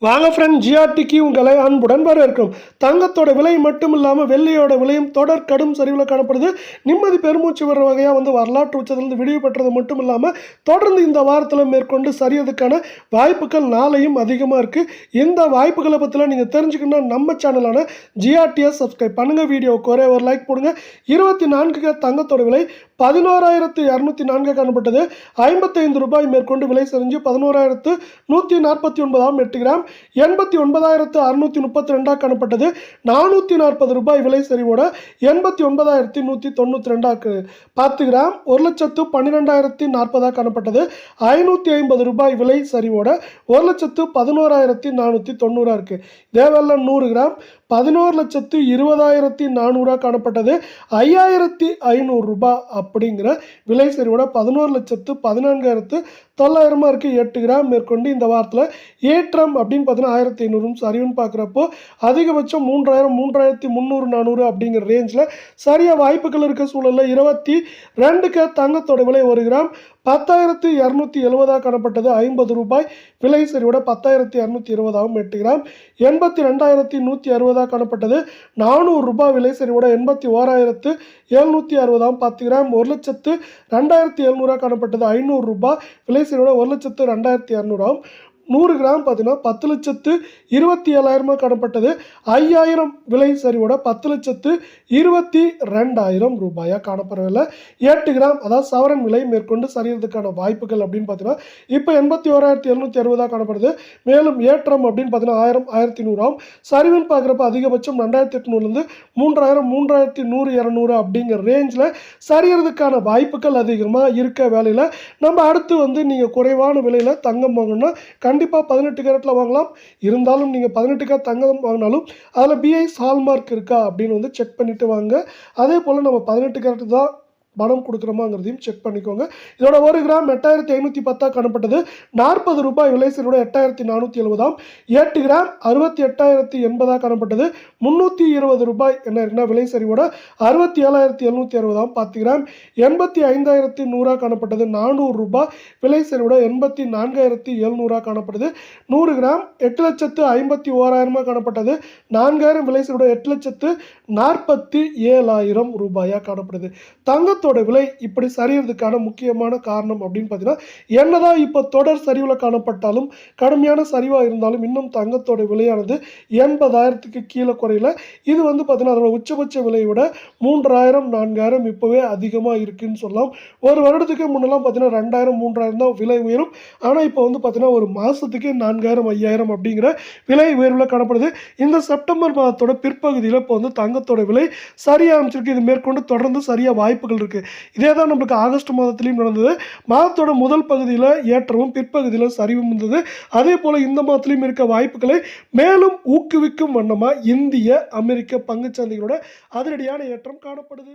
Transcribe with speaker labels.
Speaker 1: வாங்க ஃப்ரெண்ட், ஜிஆர்டிக்கு உங்களை அன்புடன் வரவேற்கிறோம். தங்கத்தோட விலை மட்டும் இல்லாமல் வெள்ளியோட விலையும் தொடர் கடும் சரிவில் காணப்படுது. நிம்மதி பெருமூச்சு வர்ற வகையாக வரலாற்று உச்சத்திலிருந்து விடிவு பெற்றது மட்டும் இல்லாமல் தொடர்ந்து இந்த வாரத்தில் மேற்கொண்டு சரியதுக்கான வாய்ப்புகள் நாளையும் அதிகமாக இருக்குது. இந்த வாய்ப்புகளை பற்றிலாம் நீங்கள் தெரிஞ்சுக்கணும்னா நம்ம சேனலான ஜிஆர்டியை சப்ஸ்கிரைப் பண்ணுங்கள். வீடியோவுக்கு ஒரே ஒரு லைக் போடுங்க. 24 தங்கத்தோட விலை 11,204 காணப்பட்டது. 55 ரூபாய் மேற்கொண்டு விலை சரிஞ்சு 11,149 8 கிராம். 89,632 காணப்பட்டது. 440 ரூபாய் விலை சரிவோட 89,192 10 கிராம். 1,12,040 காணப்பட்டது. 550 ரூபாய் விலை சரிவோட 1,11,490 இருக்கு. இதேவேளை 100 கிராம் 11,20,400 காணப்பட்டது. 5,500 ரூபாய் அப்படிங்கிற விலை சரிவோட 11,14,900 இருக்கு. 8 கிராம் மேற்கொண்டு இந்த வாரத்தில் ஏற்றம் அப்படின்னு பார்த்தீங்கன்னா 1,500 சரிவுன்னு பார்க்குறப்போ அதிகபட்சம் 3,000 3,300 400 அப்படிங்கிற ரேஞ்சில் சரியாக வாய்ப்புகள் இருக்க சூழலில் 22 தங்கத்தோட விலை 1 கிராம் 10,270 காணப்பட்டது. 50 ரூபாய் விலை சரிவோட 10,220 8 கிராம். 82,160 காணப்பட்டது. 400 ரூபாய் விலை சரிவோட 81,760 10 கிராம். 1,02,700 காணப்பட்டது. 500 ரூபாய் விலை சரிவோட 1,02,200 100 கிராம் பார்த்தீங்கன்னா 10,27,000 காணப்பட்டது. 5,000 விலை சரிவோட 10,22,000 ரூபாயாக காணப்படவில்லை. 8 கிராம் அதாவது சவரன் விலை மேற்கொண்டு சரியறதுக்கான வாய்ப்புகள் அப்படின்னு பார்த்தீங்கன்னா இப்போ 81,760 காணப்படுது. மேலும் ஏற்றம் அப்படின்னு பார்த்தீங்கன்னா 1000 1,100 சரிவுன்னு பார்க்குறப்ப அதிகபட்சம் 2,800 3,000 3,100 200 அப்படிங்கிற ரேஞ்சில் சரியறதுக்கான வாய்ப்புகள் அதிகமாக இருக்க வேலையில் நம்ம அடுத்து நீங்கள் குறைவான விலையில் தங்கம் வாங்கணும்னா கண்டிப்பாக 18 கேரட்டில் வாங்கலாம். இருந்தாலும் நீங்கள் 18 கேரட் தங்கம் வாங்கினாலும் அதில் பிஐஎஸ் ஹால்மார்க் இருக்கா அப்படின்னு செக் பண்ணிவிட்டு வாங்க. அதே போல் நம்ம 18 கேரட் தான் பணம் கொடுக்குறோமாங்கிறதையும் செக் பண்ணிக்கோங்க. இதோட 1 கிராம் 8,510 காணப்பட்டது. 40 ரூபாய் விலை சரிவோட 8,470 8 கிராம் 68,080 காணப்பட்டது. 320 ரூபாய் என்ன இருக்குன்னா விலை சரிவோட 67,760 10 கிராம். 85,100 காணப்பட்டது. 400 ரூபாய் விலை சரிவோட 84,700 காணப்படுது. 100 கிராம் 8,51,000 காணப்பட்டது. 4,000 விலை சரிவோட 8,47,000 ரூபாயாக காணப்படுது. தங்கத்தோட விலை இப்படி சரியறதுக்கான முக்கியமான காரணம் அப்படின்னு பார்த்தீங்கன்னா என்னதான் இப்போ தொடர் சரிவில் காணப்பட்டாலும் கடுமையான சரிவாக இருந்தாலும் இன்னும் தங்கத்தோட விலையானது 80,000க்கு கீழே குறையல. இது பார்த்தீங்கன்னா அதோட உச்சபட்ச விலையை விட 3,000 4,000 இப்போவே அதிகமாக இருக்குன்னு சொல்லலாம். ஒரு வருடத்துக்கு முன்னெல்லாம் பார்த்தீங்கன்னா 2,000 3,000 தான் விலை உயரும். ஆனால் இப்போ பார்த்தீங்கன்னா ஒரு மாதத்துக்கு 4,000 5,000 அப்படிங்கிற விலை உயர்வில் காணப்படுது. இந்த செப்டம்பர் மாதத்தோட பிற்பகுதியில் இப்போ தங்கத்தோட விலை சரியாக ஆரம்பிச்சிருக்கு. இது மேற்கொண்டு தொடர்ந்து சரியாக வாய்ப்புகள் இருக்கு. இதே தான் நம்மளுக்கு ஆகஸ்ட் மாதத்திலையும் நடந்தது. மாதத்தோட முதல் பகுதியில் ஏற்றமும் பிற்பகுதியில் சரிவும் இருந்தது. அதே போல இந்த மாதத்திலையும் இருக்க வாய்ப்புகளை மேலும் ஊக்குவிக்கும் வண்ணமாக இந்திய அமெரிக்க பங்குச்சந்தைகளோட அதிரடியான ஏற்றம் காணப்படுது.